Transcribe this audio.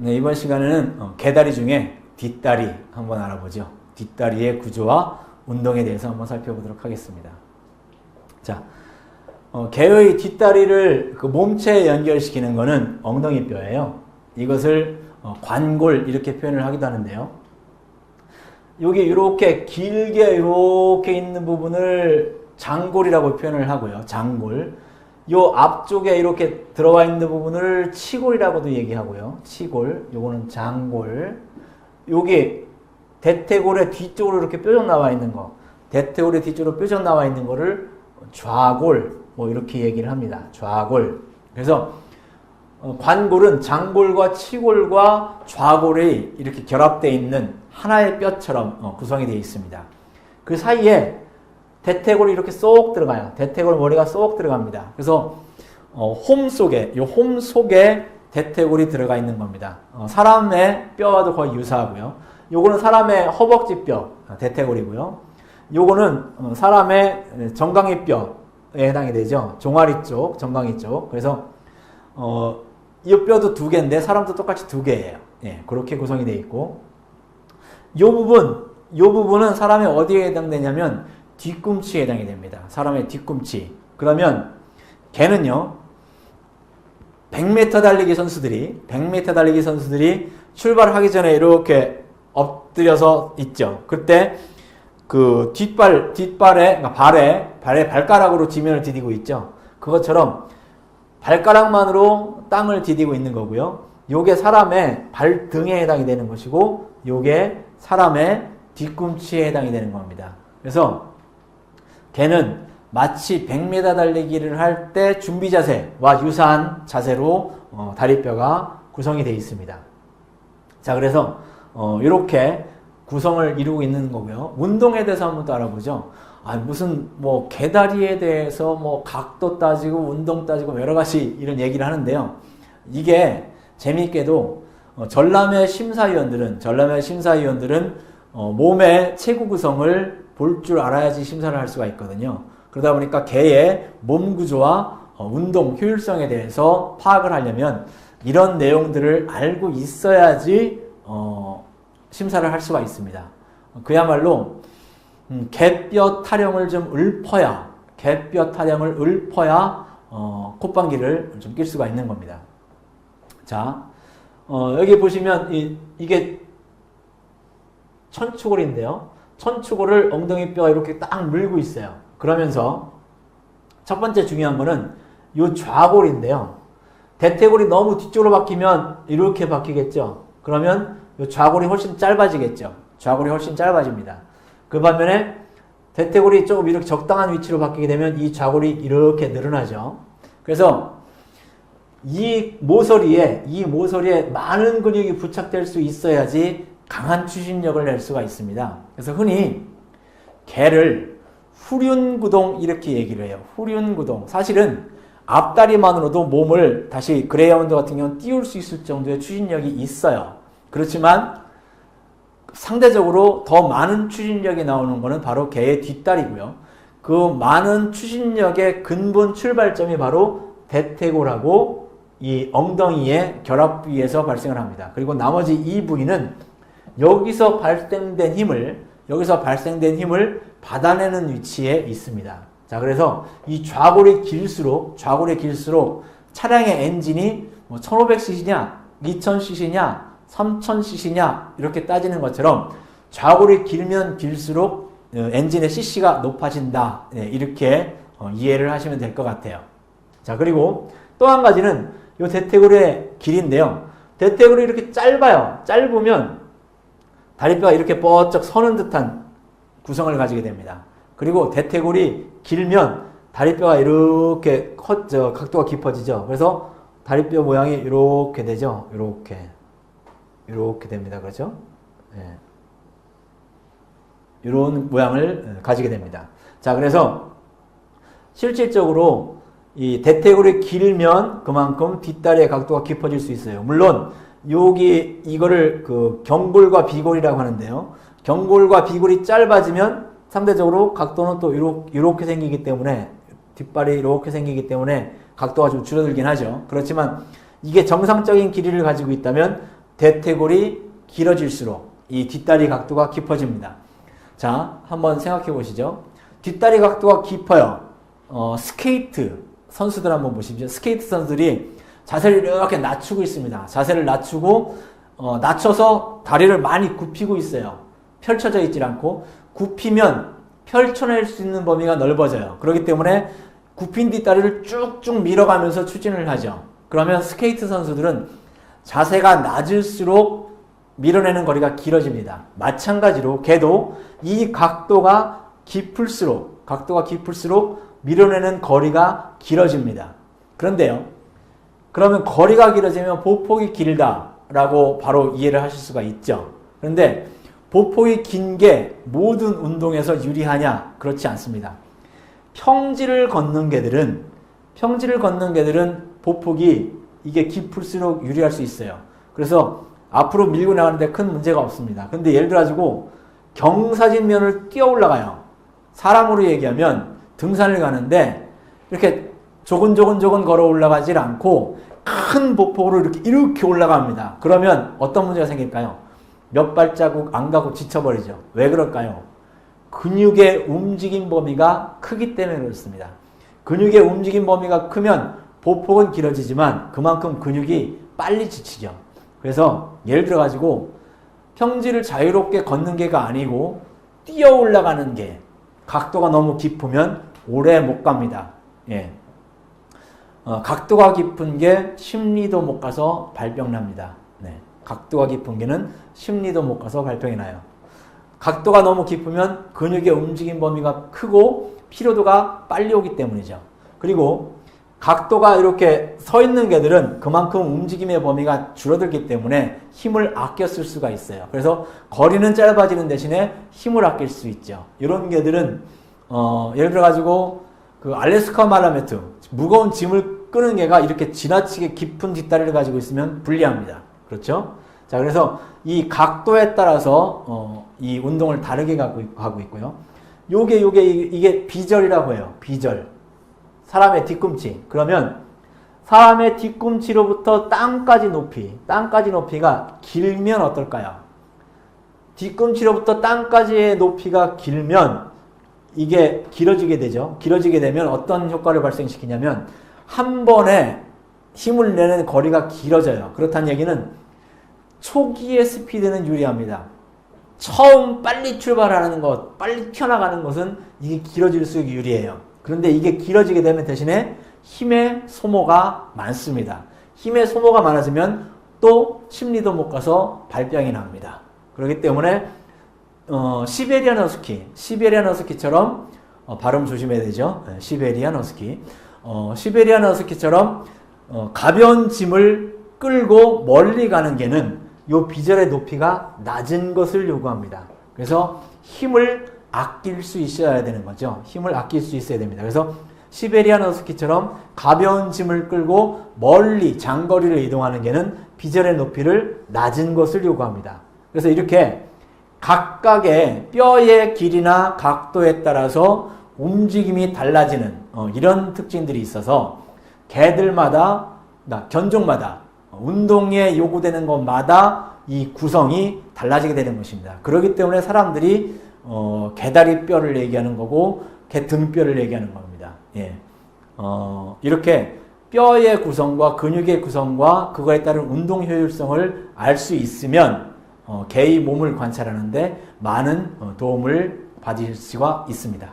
네, 이번 시간에는 개다리 중에 뒷다리 한번 알아보죠. 뒷다리의 구조와 운동에 대해서 한번 살펴보도록 하겠습니다. 자, 개의 뒷다리를 그 몸체에 연결시키는 것은 엉덩이뼈예요. 이것을 관골 이렇게 표현을 하기도 하는데요. 여기 이렇게 길게 이렇게 있는 부분을 장골이라고 표현을 하고요. 장골. 요 앞쪽에 이렇게 들어와 있는 부분을 치골이라고도 얘기하고요. 치골. 요거는 장골. 여기 대퇴골의 뒤쪽으로 이렇게 뾰족 나와 있는 거. 대퇴골의 뒤쪽으로 뾰족 나와 있는 거를 좌골. 뭐 이렇게 얘기를 합니다. 좌골. 그래서 관골은 장골과 치골과 좌골이 이렇게 결합되어 있는 하나의 뼈처럼 구성이 되어 있습니다. 그 사이에 대퇴골이 이렇게 쏙 들어가요. 대퇴골 머리가 쏙 들어갑니다. 그래서 홈 속에, 이 홈 속에 대퇴골이 들어가 있는 겁니다. 사람의 뼈와도 거의 유사하고요. 요거는 사람의 허벅지 뼈, 대퇴골이고요. 요거는 사람의 정강이 뼈에 해당이 되죠. 종아리 쪽, 정강이 쪽. 그래서 이 뼈도 두 개인데 사람도 똑같이 두 개예요. 예, 그렇게 구성이 되어 있고, 요 부분은 사람의 어디에 해당되냐면 뒤꿈치에 해당이 됩니다. 사람의 뒤꿈치. 그러면 개는요, 100m 달리기 선수들이 출발하기 전에 이렇게 엎드려서 있죠. 그때 그 뒷발에, 그러니까 발에 발가락으로 지면을 디디고 있죠. 그것처럼 발가락만으로 땅을 디디고 있는 거고요. 요게 사람의 발등에 해당이 되는 것이고, 요게 사람의 뒤꿈치에 해당이 되는 겁니다. 그래서 개는 마치 100m 달리기를 할 때 준비 자세와 유사한 자세로 다리뼈가 구성이 되어 있습니다. 자, 그래서 이렇게 구성을 이루고 있는 거고요. 운동에 대해서 한번 또 알아보죠. 무슨 뭐 개다리에 대해서 뭐 각도 따지고 운동 따지고 여러 가지 이런 얘기를 하는데요. 이게 재미있게도 전람회 심사위원들은 몸의 체구 구성을 볼 줄 알아야지 심사를 할 수가 있거든요. 그러다 보니까 개의 몸 구조와 운동 효율성에 대해서 파악을 하려면 이런 내용들을 알고 있어야지 심사를 할 수가 있습니다. 그야말로 개뼈 타령을 좀 읊어야 콧방귀를 좀 낄 수가 있는 겁니다. 자, 여기 보시면 이게 천추골인데요. 천추골을 엉덩이뼈가 이렇게 딱 물고 있어요. 그러면서 첫 번째 중요한 거는 이 좌골인데요. 대퇴골이 너무 뒤쪽으로 박히면 이렇게 박히겠죠. 그러면 이 좌골이 훨씬 짧아지겠죠. 좌골이 훨씬 짧아집니다. 그 반면에 대퇴골이 조금 이렇게 적당한 위치로 박히게 되면 이 좌골이 이렇게 늘어나죠. 그래서 이 모서리에 많은 근육이 부착될 수 있어야지 강한 추진력을 낼 수가 있습니다. 그래서 흔히 개를 후륜구동 이렇게 얘기를 해요. 후륜구동. 사실은 앞다리만으로도 몸을 다시 그레이하운드 같은 경우는 띄울 수 있을 정도의 추진력이 있어요. 그렇지만 상대적으로 더 많은 추진력이 나오는 것은 바로 개의 뒷다리고요. 그 많은 추진력의 근본 출발점이 바로 대퇴골하고 이 엉덩이의 결합 부위에서 발생을 합니다. 그리고 나머지 이 부위는 여기서 발생된 힘을 받아내는 위치에 있습니다. 자, 그래서 이 좌골이 길수록 차량의 엔진이 1500cc냐, 2000cc냐, 3000cc냐 이렇게 따지는 것처럼 좌골이 길면 길수록 엔진의 cc가 높아진다. 네, 이렇게 이해를 하시면 될 것 같아요. 자, 그리고 또 한 가지는 이 대퇴골의 길인데요. 대퇴골이 이렇게 짧아요. 짧으면 다리뼈가 이렇게 뻗쩍 서는 듯한 구성을 가지게 됩니다. 그리고 대퇴골이 길면 다리뼈가 이렇게 각도가 깊어지죠. 그래서 다리뼈 모양이 이렇게 되죠. 이렇게 됩니다. 그렇죠? 네. 이런 모양을 가지게 됩니다. 자, 그래서 실질적으로 이 대퇴골이 길면 그만큼 뒷다리의 각도가 깊어질 수 있어요. 물론 여기 이거를 그 경골과 비골이라고 하는데요. 경골과 비골이 짧아지면 상대적으로 각도는 또 이렇게 생기기 때문에 뒷발이 이렇게 생기기 때문에 각도가 좀 줄어들긴 하죠. 그렇지만 이게 정상적인 길이를 가지고 있다면 대퇴골이 길어질수록 이 뒷다리 각도가 깊어집니다. 자, 한번 생각해 보시죠. 뒷다리 각도가 깊어요. 스케이트 선수들 한번 보십시오. 스케이트 선수들이 자세를 이렇게 낮추고 있습니다. 자세를 낮추고 낮춰서 다리를 많이 굽히고 있어요. 펼쳐져 있질 않고 굽히면 펼쳐낼 수 있는 범위가 넓어져요. 그렇기 때문에 굽힌 뒷다리를 쭉쭉 밀어가면서 추진을 하죠. 그러면 스케이트 선수들은 자세가 낮을수록 밀어내는 거리가 길어집니다. 마찬가지로 걔도 이 각도가 깊을수록 밀어내는 거리가 길어집니다. 그런데요, 그러면 거리가 길어지면 보폭이 길다라고 바로 이해를 하실 수가 있죠. 그런데 보폭이 긴 게 모든 운동에서 유리하냐? 그렇지 않습니다. 평지를 걷는 개들은 보폭이 이게 깊을수록 유리할 수 있어요. 그래서 앞으로 밀고 나가는데 큰 문제가 없습니다. 근데 예를 들어 가지고 경사진면을 뛰어 올라가요. 사람으로 얘기하면 등산을 가는데 이렇게 조근조근 걸어 올라가질 않고 큰 보폭으로 이렇게 올라갑니다. 그러면 어떤 문제가 생길까요? 몇 발자국 안 가고 지쳐버리죠. 왜 그럴까요? 근육의 움직임 범위가 크기 때문에 그렇습니다. 근육의 움직임 범위가 크면 보폭은 길어지지만 그만큼 근육이 빨리 지치죠. 그래서 예를 들어 가지고 평지를 자유롭게 걷는 게가 아니고 뛰어 올라가는 게 각도가 너무 깊으면 오래 못 갑니다. 예. 각도가 깊은 게 10리도 못 가서 발병 납니다. 네. 각도가 깊은 게는 10리도 못 가서 발병이 나요. 각도가 너무 깊으면 근육의 움직임 범위가 크고 피로도가 빨리 오기 때문이죠. 그리고 각도가 이렇게 서 있는 개들은 그만큼 움직임의 범위가 줄어들기 때문에 힘을 아껴 쓸 수가 있어요. 그래서 거리는 짧아지는 대신에 힘을 아낄 수 있죠. 이런 개들은 예를 들어 가지고 그 알래스카 말라메트 무거운 짐을 끄는 개가 이렇게 지나치게 깊은 뒷다리를 가지고 있으면 불리합니다. 그렇죠? 자, 그래서 이 각도에 따라서 이 운동을 다르게 하고 있고요. 이게 비절이라고 해요. 비절. 사람의 뒤꿈치. 그러면 사람의 뒤꿈치로부터 땅까지 높이가 길면 어떨까요? 뒤꿈치로부터 땅까지의 높이가 길면 이게 길어지게 되죠. 길어지게 되면 어떤 효과를 발생시키냐면 한 번에 힘을 내는 거리가 길어져요. 그렇다는 얘기는 초기의 스피드는 유리합니다. 처음 빨리 출발하는 것, 빨리 튀어나가는 것은 이게 길어질수록 유리해요. 그런데 이게 길어지게 되면 대신에 힘의 소모가 많습니다. 힘의 소모가 많아지면 또 10리도 못 가서 발병이 납니다. 그렇기 때문에 시베리안 허스키처럼 발음 조심해야 되죠. 시베리안 허스키처럼 가벼운 짐을 끌고 멀리 가는 개는 요 비절의 높이가 낮은 것을 요구합니다. 그래서 힘을 아낄 수 있어야 되는 거죠. 힘을 아낄 수 있어야 됩니다. 그래서 시베리안 허스키처럼 가벼운 짐을 끌고 멀리 장거리를 이동하는 개는 비절의 높이를 낮은 것을 요구합니다. 그래서 이렇게 각각의 뼈의 길이나 각도에 따라서 움직임이 달라지는 이런 특징들이 있어서 개들마다, 견종마다 운동에 요구되는 것마다 이 구성이 달라지게 되는 것입니다. 그렇기 때문에 사람들이 개다리 뼈를 얘기하는 거고 개 등뼈를 얘기하는 겁니다. 예. 이렇게 뼈의 구성과 근육의 구성과 그거에 따른 운동 효율성을 알 수 있으면 개의 몸을 관찰하는데 많은 도움을 받을 수가 있습니다.